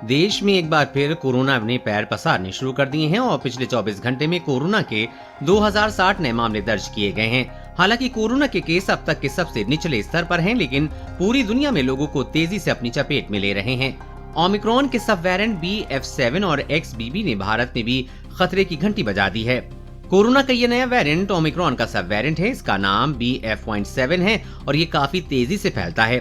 देश में एक बार फिर कोरोना ने पैर पसारने शुरू कर दिए हैं और पिछले 24 घंटे में कोरोना के 2060 नए मामले दर्ज किए गए हैं। हालांकि कोरोना के केस अब तक के सबसे निचले स्तर पर हैं, लेकिन पूरी दुनिया में लोगों को तेजी से अपनी चपेट में ले रहे हैं। ओमिक्रॉन के सब वेरिएंट BF7 और XBB ने भारत में भी खतरे की घंटी बजा दी है। कोरोना का ये नया वेरिएंट ओमिक्रॉन का सब वेरिएंट है। इसका नाम BF.7 है और ये काफी तेजी से फैलता है।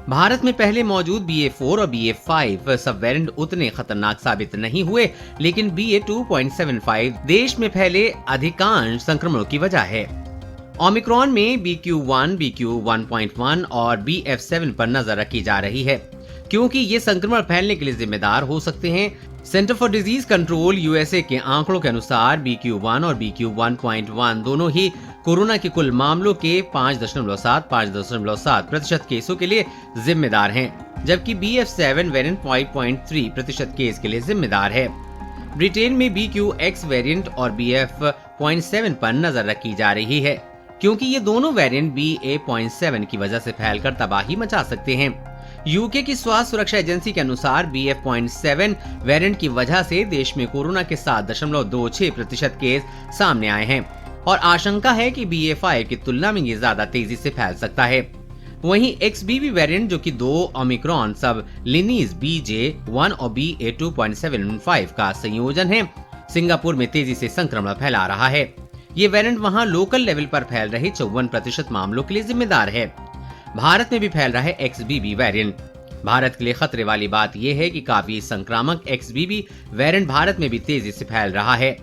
भारत में पहले मौजूद BA4 और BA5 सब वेरिएंट उतने खतरनाक साबित नहीं हुए, लेकिन BA2.75 देश में फैले अधिकांश संक्रमणों की वजह है। ओमिक्रॉन में BQ1, BQ1.1 और BF7 पर नजर रखी जा रही है, क्योंकि ये संक्रमण फैलने के लिए जिम्मेदार हो सकते हैं। Centre for disease control USA के आंकड़ों के अनुसार BQ1 और BQ1.1 दोनों ही कोरोना के कुल मामलों के 5.7% केसों के लिए जिम्मेदार हैं, जबकि BF7 वेरिएंट 5.3% केस के लिए जिम्मेदार है। ब्रिटेन में BQX वेरिएंट और BF.7 पर नजर रखी जा रही है, क्योंकि ये दोनों वेरिएंट BA.7 की वजह से फैलकर तबाही मचा सकते हैं। यूके की स्वास्थ्य सुरक्षा एजेंसी के अनुसार BF.7 वेरिएंट की वजह से देश में कोरोना के 7.26% केस सामने आए हैं और आशंका है कि BA.5 की तुलना में ये ज्यादा तेजी से फैल सकता है। वहीं XBB वेरिएंट, जो कि 2 ओमिक्रॉन सब लिनीज BJ1 और BA2.75 का संयोजन है, सिंगापुर में तेजी से संक्रमण फैला रहा है। ये वेरिएंट वहां लोकल लेवल पर फैल रहे 54% मामलों के लिए जिम्मेदार है। भारत में भी फैल रहा है XBB वेरिएंट। भारत के लिए खतरे वाली बात यह है कि काफी संक्रामक XBB वेरिएंट भारत में भी तेजी से फैल रहा है।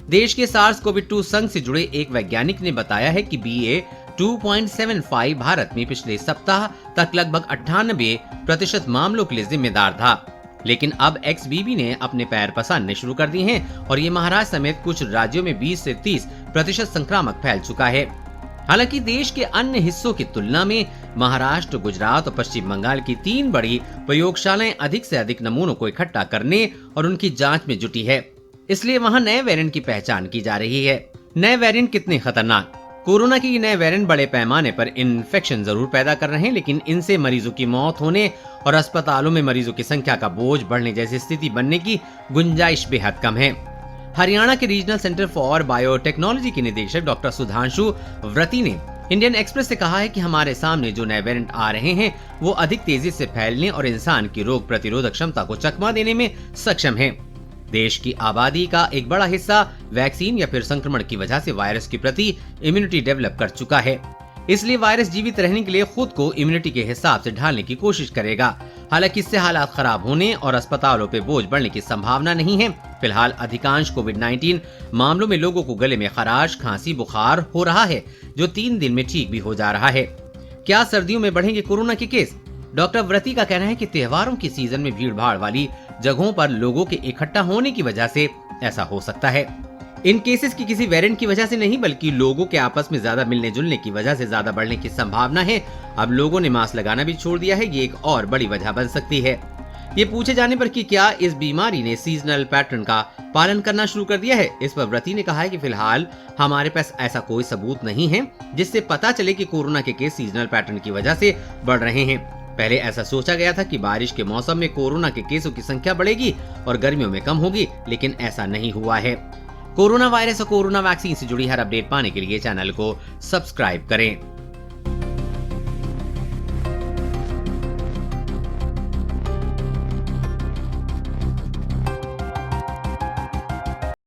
देश के SARS-CoV-2 संघ से जुड़े एक वैज्ञानिक ने बताया है कि BA2.75 भारत में पिछले सप्ताह तक लगभग 98% मामलों के लिए जिम्मेदार था, लेकिन अब XBB ने अपने पैर पसारने शुरू कर दिए हैं और ये महाराष्ट्र समेत कुछ राज्यों में 20 से 30% संक्रामक फैल चुका है। हालांकि देश के अन्य हिस्सों की तुलना में महाराष्ट्र, गुजरात और पश्चिम बंगाल की 3 बड़ी प्रयोगशालाएं अधिक से अधिक नमूनों को इकट्ठा करने और उनकी जांच में जुटी है, इसलिए वहां नए वेरिएंट की पहचान की जा रही है। नए वेरिएंट कितने खतरनाक? कोरोना के नए वेरिएंट बड़े पैमाने पर इन्फेक्शन जरूर पैदा कर रहे हैं, लेकिन इनसे मरीजों की मौत होने और अस्पतालों में मरीजों की संख्या का बोझ बढ़ने जैसी स्थिति बनने की गुंजाइश बेहद कम है। हरियाणा के रीजनल सेंटर फॉर बायोटेक्नोलॉजी के निदेशक डॉक्टर सुधांशु व्रती ने इंडियन एक्सप्रेस से कहा है कि हमारे सामने जो नए वेरिएंट आ रहे हैं वो अधिक तेजी से फैलने और इंसान की रोग प्रतिरोधक क्षमता को चकमा देने में सक्षम हैं। देश की आबादी का एक बड़ा हिस्सा वैक्सीन या फिर संक्रमण की वजह से वायरस के प्रति इम्यूनिटी डेवलप कर चुका है, इसलिए वायरस जीवित रहने के लिए खुद को इम्यूनिटी के हिसाब से ढालने की कोशिश करेगा। हालांकि इससे हालात खराब होने और अस्पतालों पे बोझ बढ़ने की संभावना नहीं है। फिलहाल अधिकांश कोविड-19 मामलों में लोगों को गले में खराश, खांसी, बुखार हो रहा है, जो 3 दिन में ठीक भी हो जा रहा है। क्या सर्दियों में बढ़ेंगे कोरोना के केस? डॉक्टर व्रती का कहना है कि त्योहारों की सीजन में भीड़ भाड़ वाली जगहों पर लोगों के इकट्ठा होने की वजह से ऐसा हो सकता है। इन केसेस की किसी वेरिएंट की वजह से नहीं, बल्कि लोगों के आपस में ज्यादा मिलने जुलने की वजह से ज्यादा बढ़ने की संभावना है। अब लोगों ने मास्क लगाना भी छोड़ दिया है, ये एक और बड़ी वजह बन सकती है। ये पूछे जाने पर कि क्या इस बीमारी ने सीजनल पैटर्न का पालन करना शुरू कर दिया है, इस पर व्रती ने कहा है कि फिलहाल हमारे पास ऐसा कोई सबूत नहीं है जिससे पता चले कि कोरोना के केस सीजनल पैटर्न की वजह से बढ़ रहे हैं। पहले ऐसा सोचा गया था कि बारिश के मौसम में कोरोना के केसों की संख्या बढ़ेगी और गर्मियों में कम होगी, लेकिन ऐसा नहीं हुआ है। कोरोना वायरस और कोरोना वैक्सीन से जुड़ी हर अपडेट पाने के लिए चैनल को सब्सक्राइब करें।